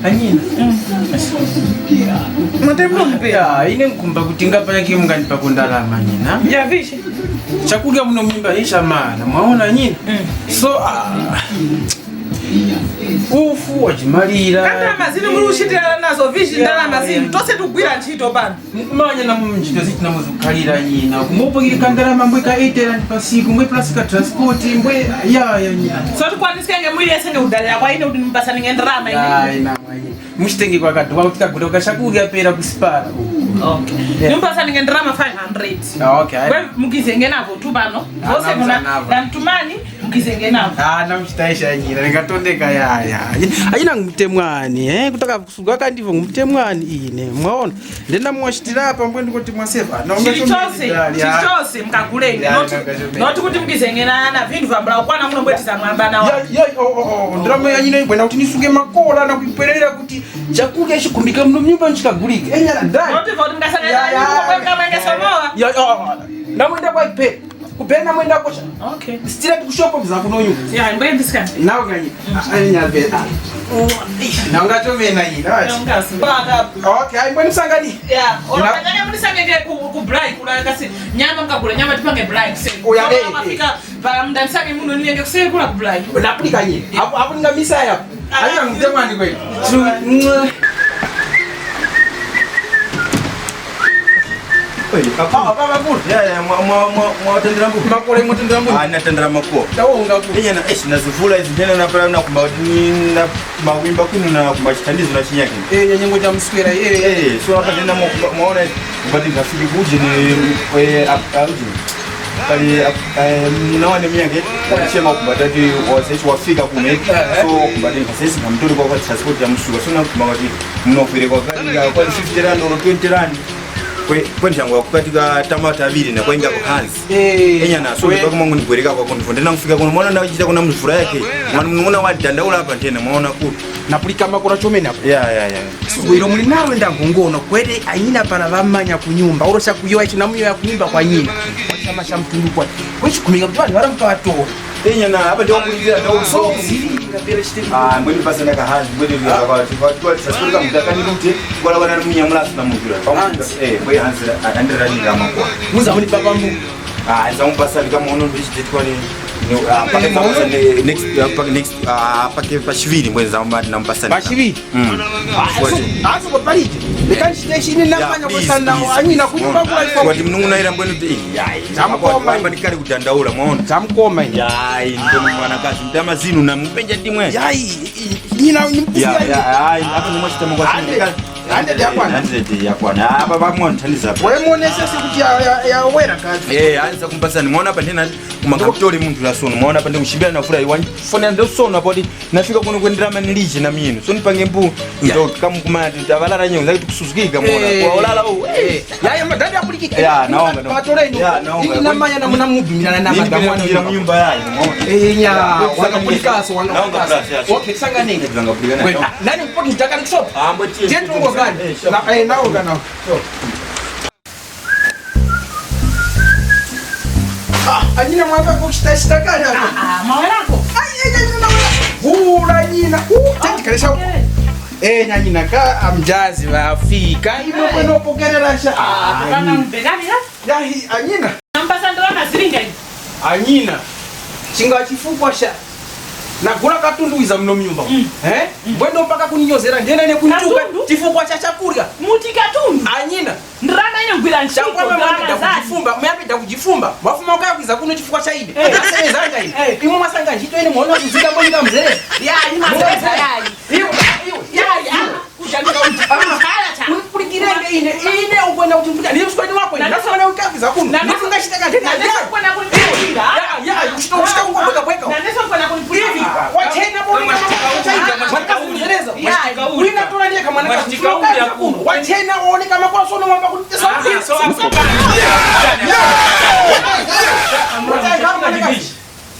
Anyina. Matembo mpya. Ine nkumba kuti ngapanya kimunganipa kundalama nyina. Ya vishi. Chakudya muno mimba isha mana. Mwaona nyina? So ufu wachimalira. Kandalama zili muri ushitira nazo vishi ndalama zili. Tose tugwira ntchito pano. Manya na mumchito ziti na muzukalira nyina. Kumupangire kandalama mbweka 8 pasiku mbwe plus ka transport mbwe ya nyina. So tukwanisenge mwili yesenge udalira kwa ine kuti mpasani ngendrama ine. Ina mwenye. Mushitenge kwa kadwa kutika kutoka shakudya pera kusipara. Okay. Nimpasani ngendrama 500. Okay. Wewe mukizenge navo tu pano. Tose kuna na mtumani mukizenge navo. Namshitaisha nyina nikatondeka yaya. Ayina ngumtemwani kutoka kusuga kandivo ngumtemwani ine. Mwaona? Ndenda mwashitira hapa mbwe ndikoti mwasepa. Chichose mkakulenga. Not kuti mukizenge na vindu vambula kwana muno mbwetiza mwamba nawo. Ndrama ya nyina ibwena kuti nisuge makola na kuiperera kuti chakudya chikumbika muno mnyumba nchikagulika. Enyala ndani. Not voti mkasanga kwa mwenge somoa. Ndamwenda kwa ipe. Kupenda mwenda kocha. Okay. Stira kushopo za kunonyu. Yeah, mbwe ndiska. Nawo ganyi. Anyalbe. Na ngatomena hii. Okay, ai mbona msangani? Yeah. Unataka mnisangenge ku braai kula kasi nyama mkakula nyama tipange braai kuse. Afika para muda msange muno niende kuse kula ku braai. Unapika nyi. Hapo ngamisa hapo. Aina mtemani kweli. Kweli papa buru. Ya mwatendera mbuku. Makole mwatendera mbuku. Natendera makuo. Tawo ngaku. Enya na nazivula hizi tena na pala na na mawimba kunu na kumbachitanizo na chinyake. Nyengo ja mswera so hapa tena muona kupati rafiki buje ni auji. Kali mnaone miyange chema kubatati wasechi wafika kumeka so kubatati kasesi kamtuli kwa transport ya msuka so na kumawati mnofire kwa gari kwa 50 rand or 20 rand kwe njango kukatika tamata abiri na kwainga kwa hands enya na so kwa mungu nibwereka kwa kondo ndena kufika kuno mwana na chita kuna mfura yake mwana muona wadandaula hapa tena muona ku napulika makora chomena ya Wiro muli nawe ndangongono kwede anyina pana vamanya kunyumba urosha kuyoa chinamuyo ya kunyumba kwa nyina chama cha mtundu kwa kuchikumika mtwali wala mkawato enya na hapa ndio kulizia ndio so mbweni pasa na kahazi mbweni ndio kwa transport kama mtakani mti wala wana mnyamla na mjura mbweni hanzi andira ni kama kwa muza muli papa mbu zampasa kama ono visit kwa ni next pake pashiviri mwezi na mpasa pashiviri aso kwa parije bekani station nafanya kwa sana anyina kunyumba kwa kwa timnunguna ira mbweni tamkoma mbani kudandaula muone tamkoma yai ndio mwana kazi mtama zinu na mpenja timwe yai nyina nimpusia hapa ni mwashita mwa ande ya kwana hapa bamwe ntaniza wewe muone sasa kuti ya wera kazi anza kumpasa ni muona hapa tena kumakapitoli muntu la sono muona hapa ndio kushibia na fura iwani fona ndio sono hapo nafika kuno kwendrama nilije na mimi so nipange mbu ndio kama kumati tabalala nyo zaki tukusuzukika muona kwa olala ya madadi apulikika ya naomba ndo patoleni ina manya na mnamubimira na magamwana ya nyumba yake muona nya wanapulikaso wanapulikaso okay sanga nini nani mpoti mtakani kushopa jentu ngo gani na nao kana anyina mwaka kushita kali hapa mawelako hula nyina tenti kalesha nyanyina ka amjazi wafika imo kweno pokerera sha kana mbegani ya anyina nambasa ndo na siringa anyina chinga chifukwa sha na gula katundu iza mno mnyumba mbwendo mpaka kuninyozera ndene ne kunituka chifukwa cha chakula muti katundu anyina ndrama ine ngwira nchiko mwapita kujifumba wafuma ukaya kuiza kuno chifukwa cha ine asemezanga ine imwe masanga njito ine muona kuzika mbonga mzee ya ina mzee kujanika uti haya cha kulikirenge ine ukwenda kutumbuka ni mskwani wako ine nasona ukakiza kuno nafunga shitaka tena kwenda kunipinga ushika ngoboka bweka na ndeso kwenda kunipinga wachena bonga mwaka kujereza wina tola ndiye kama mwashika uli akuno wachena uone kama kwa sono mwamba kunitesa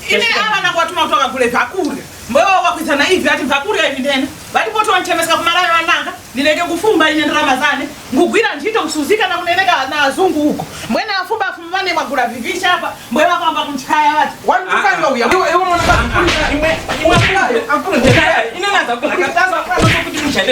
ine ama na kwatuma kutoka kule pakure mboyo wakwitana hivi ati pakure hivi ndene bali poto wanchemesa kumalala wananga nileke kufumba ine Ramadhani ngugwira ntito kusuzika na kuneneka na azungu huko mbwena afumba afumane magula vivisha hapa mbwena kwamba kumchaya watu wantukanga uya ewe mwana basi imwe akuna ndekaya ine naza kula kataza kwa kuti mchaya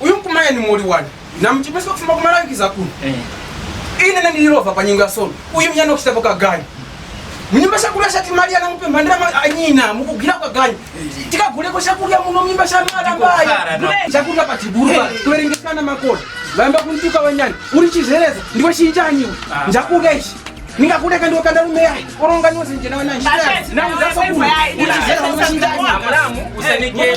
Uyu mkumanya ni mwoli wani na mchipesi kufuma kumarangiza kuno ine na nililova pa nyinga solo uyu mnyana ukitapo kagani mnyimba shakula shati maria na mpe mandira anyina mukugira kagani tikaguleko shakulya muno mnyimba shamala mbaya shakula patiburu tuwerengesana makola vamba kuntuka wanyani uri chizereza ndiwe shinjani njakulya ishi ningakuleka ndiwe kandarume yai koronga nyoze njena wana nshita na mzasa kuno uri chizereza ndiwe shinjani Usanike